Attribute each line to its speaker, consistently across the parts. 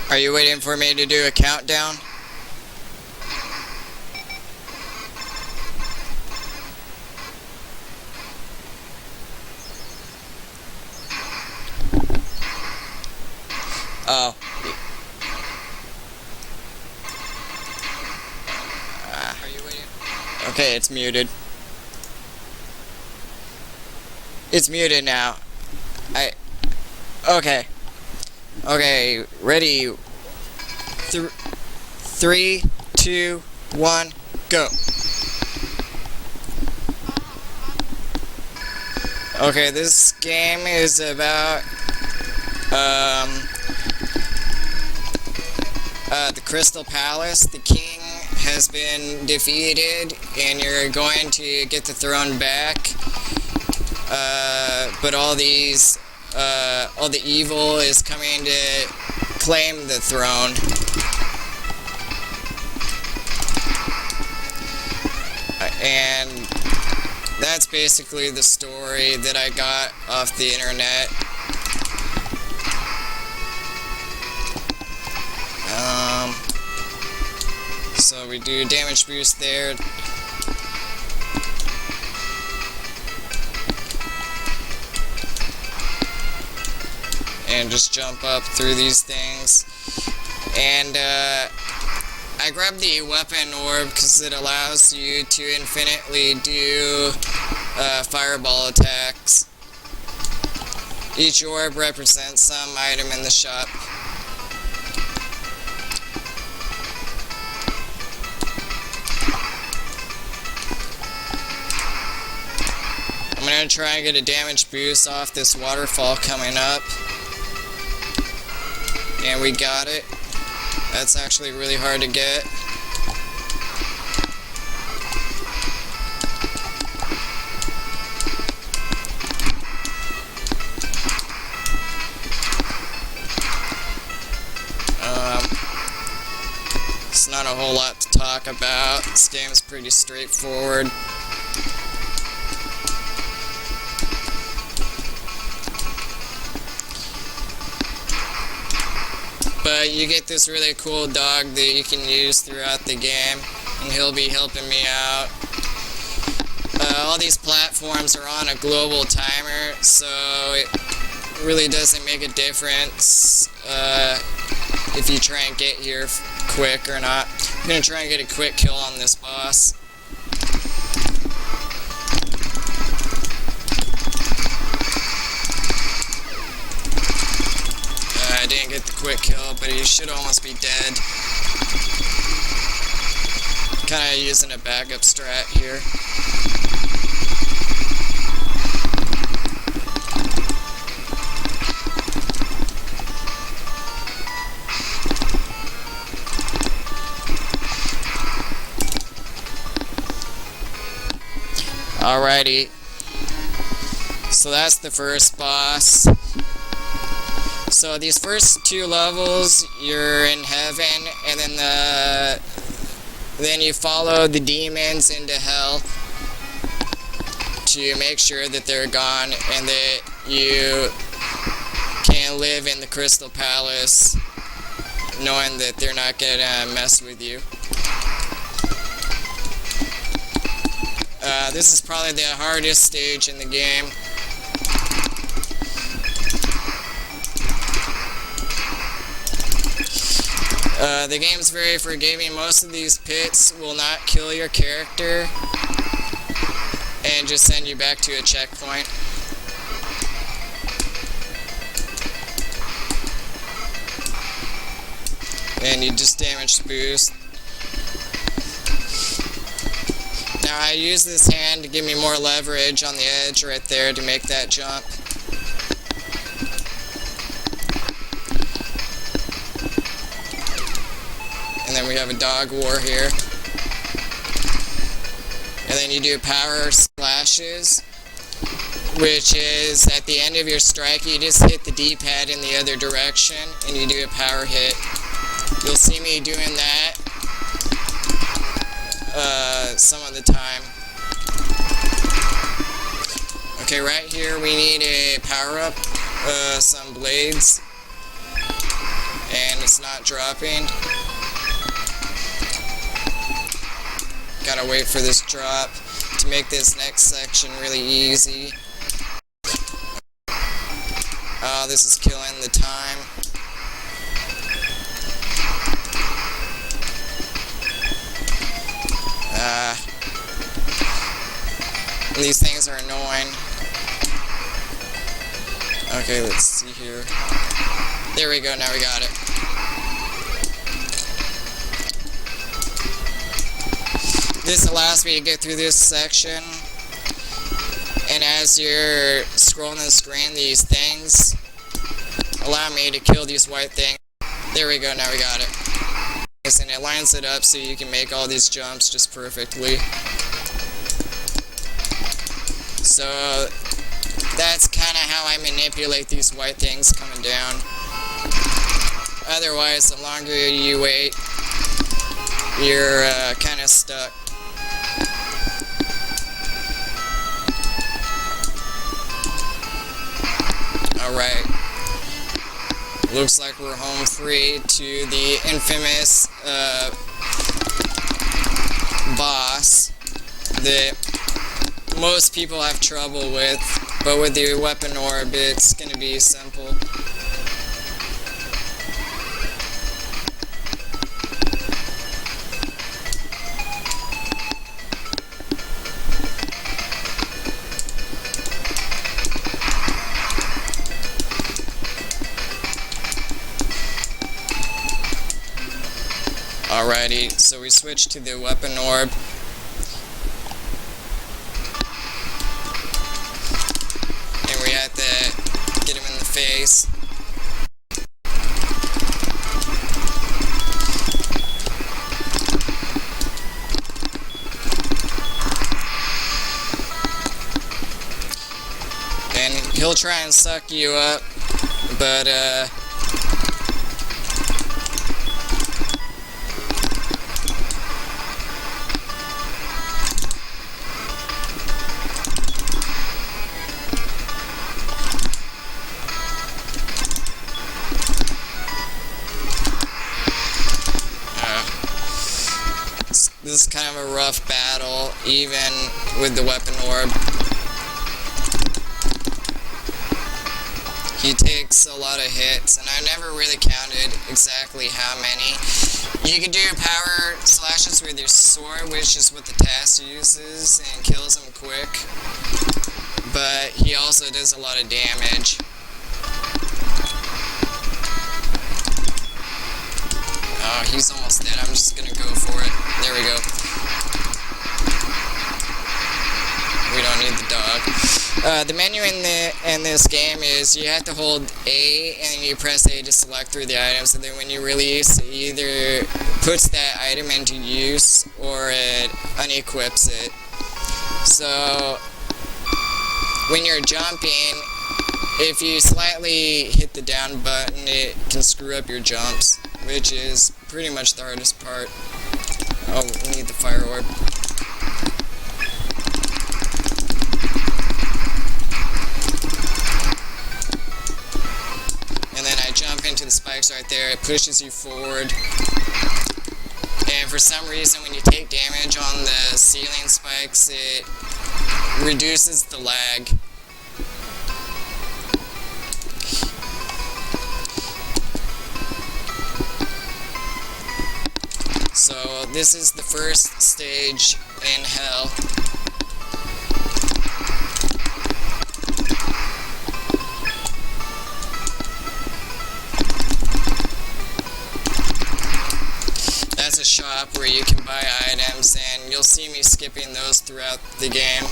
Speaker 1: Are you waiting for me to do a countdown? Oh. Are you waiting? Okay, it's muted. It's muted now. Okay. Okay, ready. 3, 2, 1, go. Okay, this game is about the Crystal Palace. The king has been defeated, and you're going to get the throne back. But all the evil is coming to claim the throne. And that's basically the story that I got off the internet. So we do damage boost there. And just jump up through these things. And I grabbed the weapon orb because it allows you to infinitely do fireball attacks. Each orb represents some item in the shop. I'm going to try and get a damage boost off this waterfall coming up. And we got it. That's actually really hard to get. It's not a whole lot to talk about. This game's pretty straightforward. But you get this really cool dog that you can use throughout the game, and he'll be helping me out. All these platforms are on a global timer, so it really doesn't make a difference if you try and get here quick or not. I'm going to try and get a quick kill on this boss. I didn't get the quick kill, but he should almost be dead. Kinda using a backup strat here. Alrighty. So that's the first boss. So these first 2 levels, you're in heaven, and then you follow the demons into hell to make sure that they're gone and that you can live in the Crystal Palace knowing that they're not gonna mess with you. This is probably the hardest stage in the game. The game's very forgiving. Most of these pits will not kill your character and just send you back to a checkpoint. And you just damage boost. Now I use this hand to give me more leverage on the edge right there to make that jump. And then we have a dog war here. And then you do power slashes, which is at the end of your strike, you just hit the D-pad in the other direction, and you do a power hit. You'll see me doing that some of the time. Okay, right here we need a power-up, some blades, and it's not dropping. Gotta wait for this drop to make this next section really easy. Oh, this is killing the time. These things are annoying. Okay, let's see here. There we go, now we got it. This allows me to get through this section. And as you're scrolling the screen, these things allow me to kill these white things. There we go, now we got it. And it lines it up so you can make all these jumps just perfectly. So that's kind of how I manipulate these white things coming down. Otherwise, the longer you wait, you're kind of stuck. Alright. Looks like we're home free to the infamous boss that most people have trouble with, but with the weapon orb it's gonna be simple. Alrighty, so we switch to the weapon orb. And we have to get him in the face. And he'll try and suck you up, but this is kind of a rough battle, even with the weapon orb. He takes a lot of hits, and I never really counted exactly how many. You can do power slashes with your sword, which is what the task uses, and kills him quick. But he also does a lot of damage. Oh, he's almost dead. I'm just gonna go for it. There we go. We don't need the dog. The menu in this game is you have to hold A and then you press A to select through the items, and then when you release, it either puts that item into use or it unequips it. So when you're jumping, if you slightly hit the down button, it can screw up your jumps, which is pretty much the hardest part. Oh, we need the fire orb. And then I jump into the spikes right there. It pushes you forward. And for some reason, when you take damage on the ceiling spikes, it reduces the lag. So this is the first stage in hell. That's a shop where you can buy items, and you'll see me skipping those throughout the game.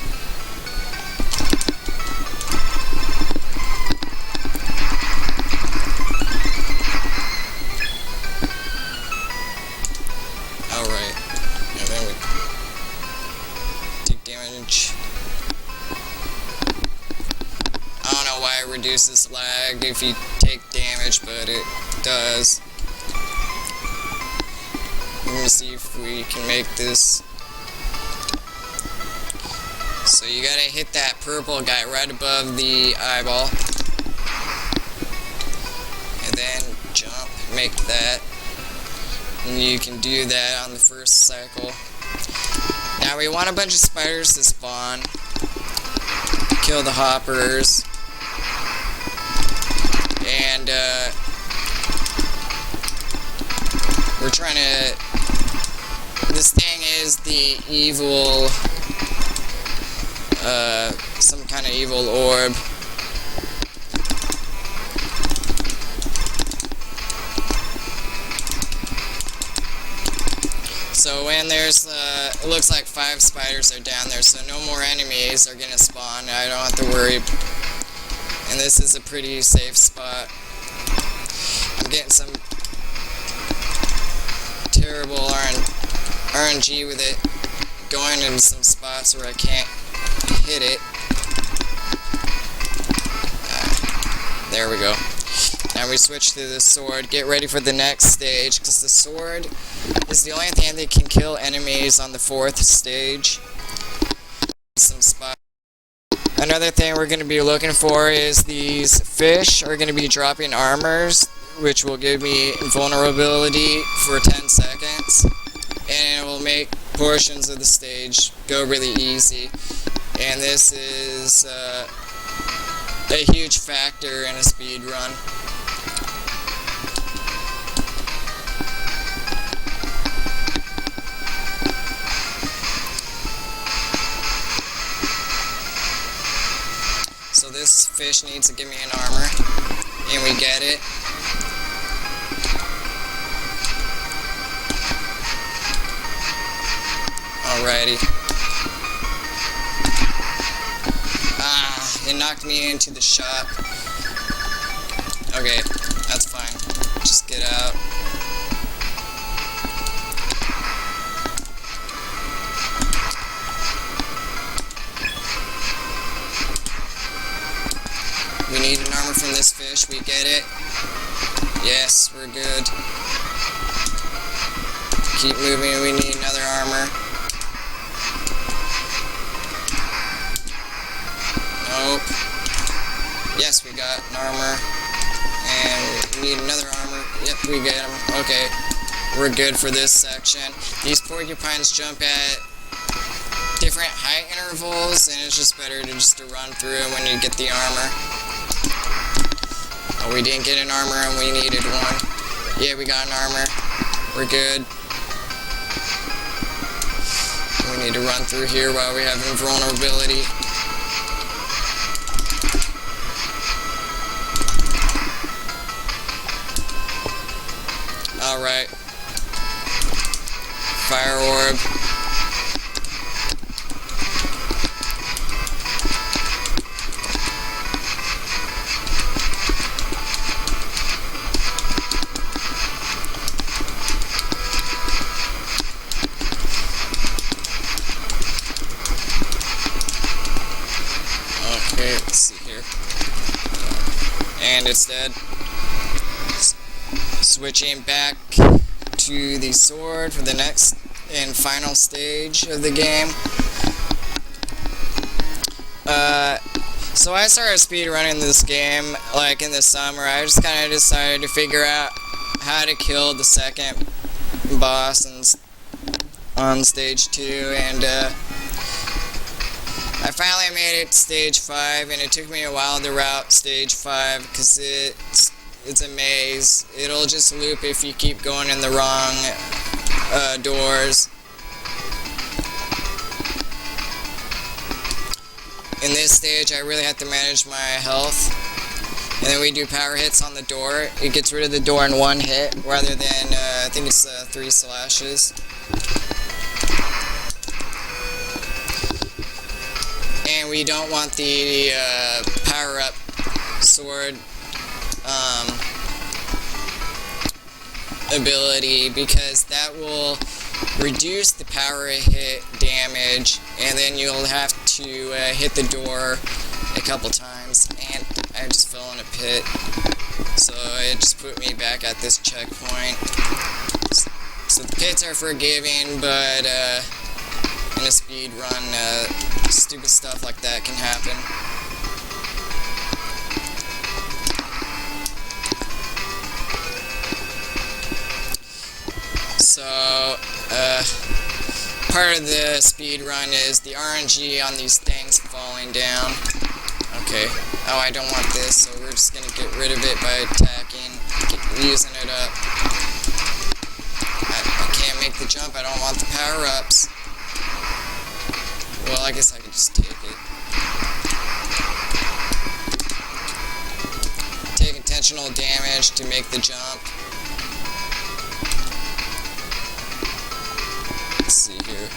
Speaker 1: I don't know why it reduces lag if you take damage, but it does. Let me see if we can make this. So you gotta hit that purple guy right above the eyeball. And then jump. make that. And you can do that on the first cycle. Now we want a bunch of spiders to spawn. Kill the hoppers. And we're trying to... This thing is the evil... some kind of evil orb. So when there's, it looks like 5 spiders are down there, so no more enemies are gonna spawn. I don't have to worry. And this is a pretty safe spot. I'm getting some terrible RNG with it, going in some spots where I can't hit it. There we go. Now we switch to the sword. Get ready for the next stage, because the sword is the only thing that can kill enemies on the 4th stage. Some spots. Another thing we're going to be looking for is these fish are going to be dropping armors, which will give me invulnerability for 10 seconds. And it will make portions of the stage go really easy. And this is a huge factor in a speed run. So this fish needs to give me an armor, and we get it. Alrighty. It knocked me into the shop. Okay, that's fine. Just get out. We need an armor from this fish. We get it. Yes, we're good. Keep moving. We need another armor. Nope. Yes, we got an armor. And we need another armor. Yep, we get him. Okay. We're good for this section. These porcupines jump at different height intervals, and it's just better to run through when you get the armor. Oh, we didn't get an armor and we needed one. Yeah, we got an armor. We're good. We need to run through here while we have invulnerability. Alright. Fire orb. Okay, let's see here. And it's dead. Switching back to the sword for the next and final stage of the game. So I started speedrunning this game like in the summer. I just kind of decided to figure out how to kill the second boss on stage 2, and I finally made it to stage 5, and it took me a while to route stage 5 because it's a maze. It'll just loop if you keep going in the wrong doors. In this stage, I really have to manage my health. And then we do power hits on the door. It gets rid of the door in 1 hit, rather than, I think it's 3 slashes. And we don't want the power-up sword ability, because that will reduce the power hit damage, and then you'll have to hit the door a couple times. And I just fell in a pit, so it just put me back at this checkpoint. So the pits are forgiving, but in a speed run, stupid stuff like that can happen. part of the speed run is the RNG on these things falling down. Okay. Oh, I don't want this, so we're just gonna get rid of it by attacking, using it up. I can't make the jump. I don't want the power-ups. Well, I guess I could just take it. Take intentional damage to make the jump. Let's see here.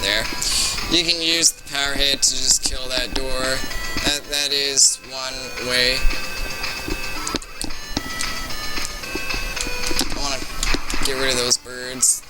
Speaker 1: There. You can use the power hit to just kill that door. That is one way. I want to get rid of those birds.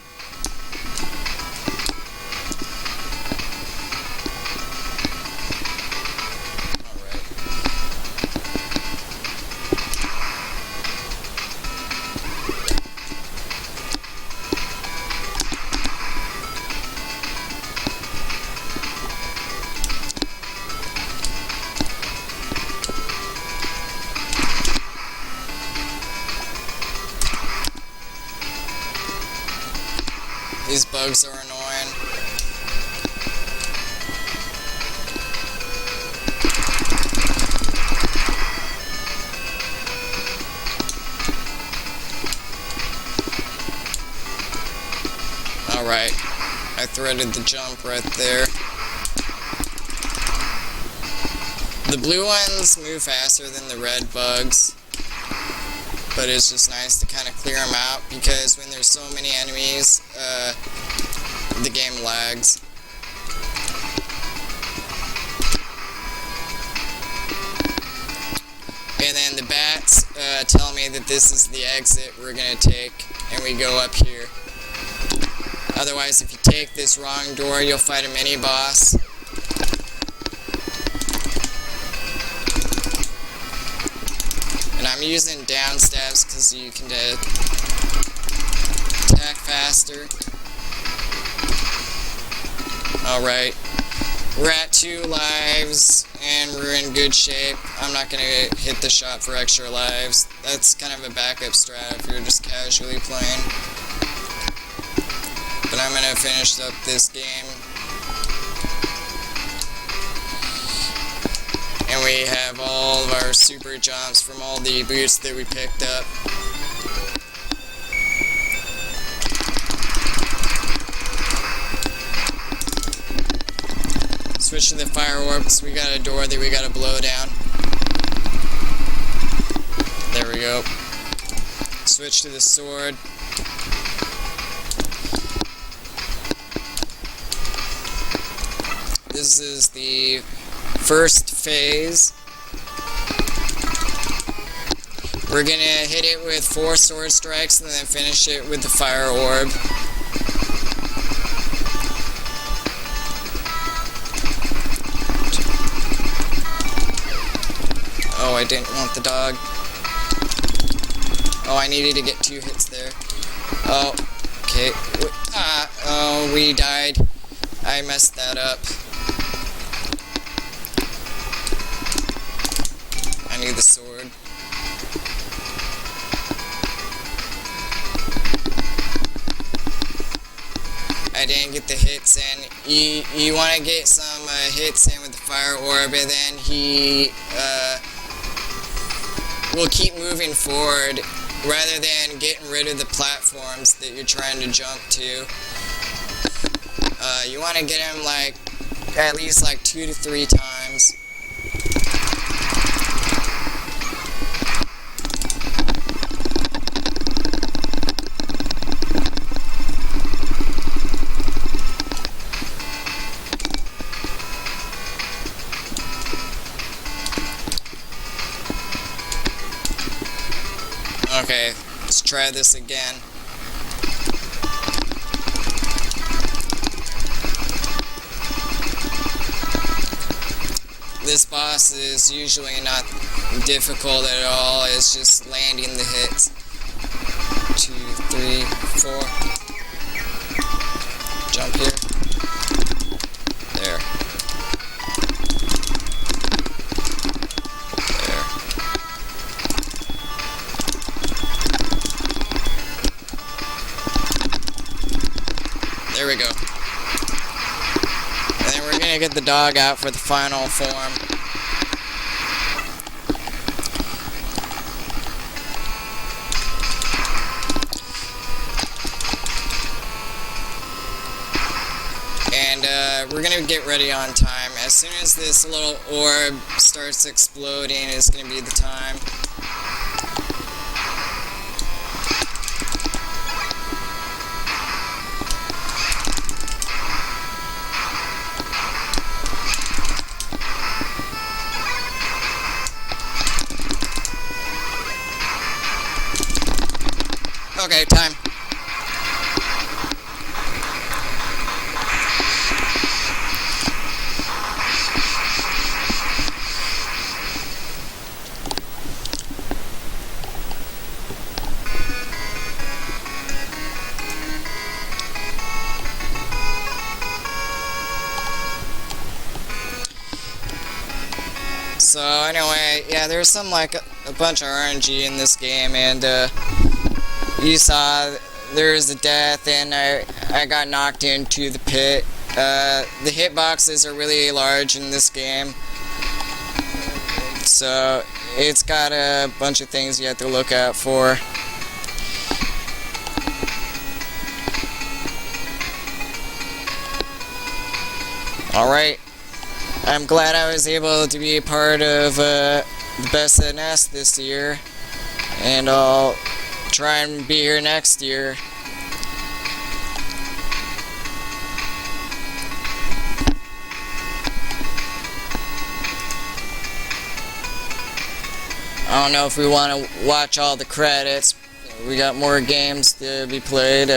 Speaker 1: These bugs are annoying. Alright, I threaded the jump right there. The blue ones move faster than the red bugs, but it's just nice to kind of clear them out, because when there's so many enemies, the game lags. And then the bats tell me that this is the exit we're going to take, and we go up here. Otherwise, if you take this wrong door, you'll fight a mini-boss. And I'm using down stabs because you can attack faster. Alright, we're at 2 lives, and we're in good shape. I'm not going to hit the shot for extra lives. That's kind of a backup strat if you're just casually playing. But I'm going to finish up this game. And we have all of our super jumps from all the boots that we picked up. Switch to the fire orb because we got a door that we gotta blow down. There we go. Switch to the sword. This is the first phase. We're gonna hit it with 4 sword strikes and then finish it with the fire orb. Oh, I didn't want the dog. Oh, I needed to get 2 hits there. Oh, okay. Oh, we died. I messed that up. I need the sword. I didn't get the hits in. You want to get some hits in with the fire orb, and then he will keep moving forward rather than getting rid of the platforms that you're trying to jump to. You want to get him like at least like 2 to 3 times. Okay, let's try this again. This boss is usually not difficult at all, it's just landing the hits. 2, 3, 4. Jump here. There. the dog out for the final form. And we're gonna get ready on time. As soon as this little orb starts exploding, it's gonna be the time. Okay, time. So anyway, yeah, there's some like a bunch of RNG in this game, and you saw there's a death, and I got knocked into the pit. The hitboxes are really large in this game, so it's got a bunch of things you have to look out for. Alright, I'm glad I was able to be a part of the Best of NES this year, and I'll try and be here next year. I don't know if we want to watch all the credits. We got more games to be played.